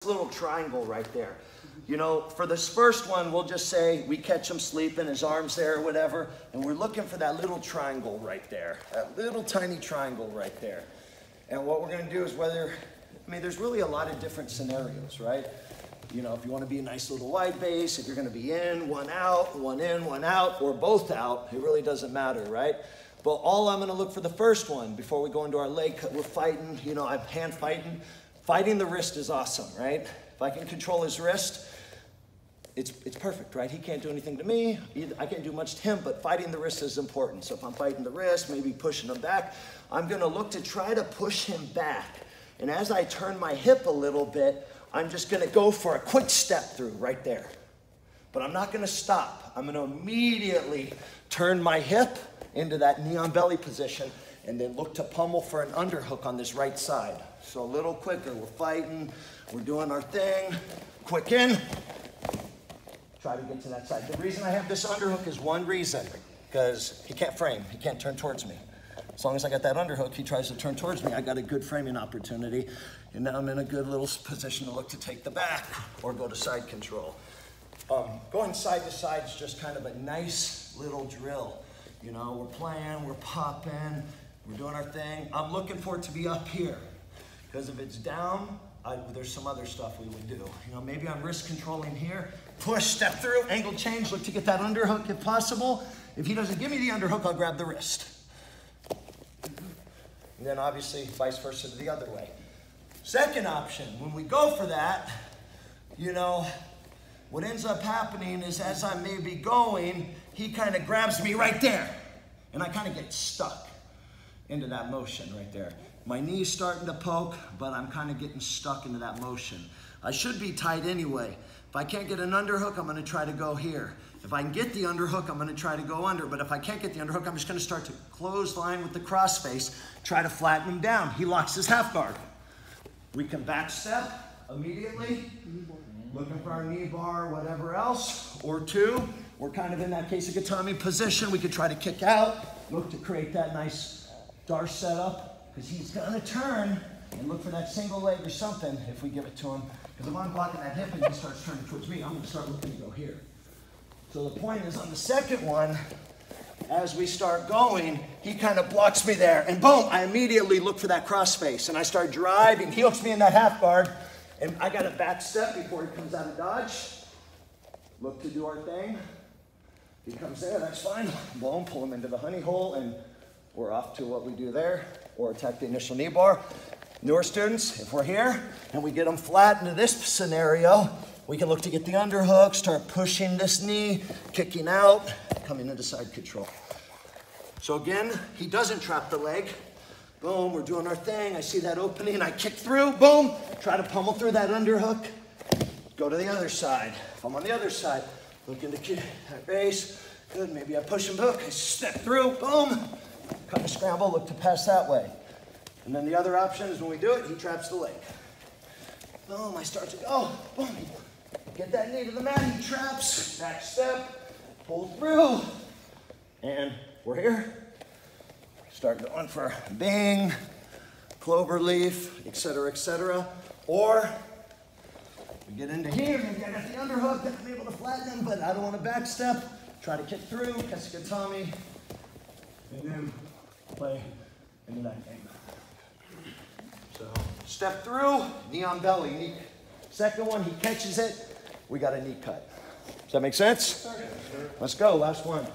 little triangle right there. You know, for this first one, we'll just say we catch him sleeping, his arms there or whatever, and we're looking for that little triangle right there, that little tiny triangle right there. And what we're gonna do is there's really a lot of different scenarios, right? You know, if you wanna be a nice little wide base, if you're gonna be in, one out, one in, one out, or both out, it really doesn't matter, right? But I'm gonna look for the first one before we go into our leg cut. We're fighting, you know, I'm hand fighting. Fighting the wrist is awesome, right? If I can control his wrist, it's perfect, right? He can't do anything to me. I can't do much to him, but fighting the wrist is important. So if I'm fighting the wrist, maybe pushing him back, I'm gonna look to try to push him back. And as I turn my hip a little bit, I'm just gonna go for a quick step through right there. But I'm not gonna stop. I'm gonna immediately turn my hip into that knee on belly position and then look to pummel for an underhook on this right side. So a little quicker, we're fighting, we're doing our thing, quick in, try to get to that side. The reason I have this underhook is one reason, because he can't frame, he can't turn towards me. As long as I got that underhook, he tries to turn towards me, I got a good framing opportunity, and now I'm in a good little position to look to take the back or go to side control. Going side to side is just kind of a nice little drill. You know, we're playing, we're popping, we're doing our thing. I'm looking for it to be up here, because if it's down, there's some other stuff we would do. You know, maybe I'm wrist controlling here, push, step through, angle change, look to get that underhook if possible. If he doesn't give me the underhook, I'll grab the wrist. And then obviously vice versa to the other way. Second option, when we go for that, you know, what ends up happening is as I may be going, he kind of grabs me right there. And I kind of get stuck into that motion right there. My knee's starting to poke, but I'm kind of getting stuck into that motion. I should be tight anyway. If I can't get an underhook, I'm gonna try to go here. If I can get the underhook, I'm gonna try to go under. But if I can't get the underhook, I'm just gonna start to close line with the cross face, try to flatten him down. He locks his half guard. We can back step immediately, looking for our knee bar, whatever else, or two. We're kind of in that Keisugatami position. We could try to kick out, look to create that nice Darce setup, because he's gonna turn and look for that single leg or something if we give it to him. Because if I'm blocking that hip and he starts turning towards me, I'm gonna start looking to go here. So the point is on the second one, as we start going, he kind of blocks me there, and boom, I immediately look for that cross face, and I start driving. He hooks me in that half guard, and I got a back step before he comes out of dodge. Look to do our thing. He comes there, that's fine. Boom, pull him into the honey hole, and we're off to what we do there, or attack the initial knee bar. Newer students, if we're here and we get them flat into this scenario, we can look to get the underhook, start pushing this knee, kicking out, coming into side control. So again, he doesn't trap the leg. Boom, we're doing our thing. I see that opening, I kick through, boom, try to pummel through that underhook, go to the other side. If I'm on the other side, look into that base, good, maybe I push and hook, I step through, boom, kind of scramble, look to pass that way. And then the other option is when we do it, he traps the leg. Boom, I start to go, boom, get that knee to the mat, he traps, back step, pull through, and we're here. Start going for bing, clover leaf, etc., or we get into here, maybe I got the underhook, I'm able to flatten him, but I don't want to back step. Try to kick through, Keisugatami, and then play into that game. So step through, knee on belly. Second one, he catches it, we got a knee cut. Does that make sense? Let's go, last one.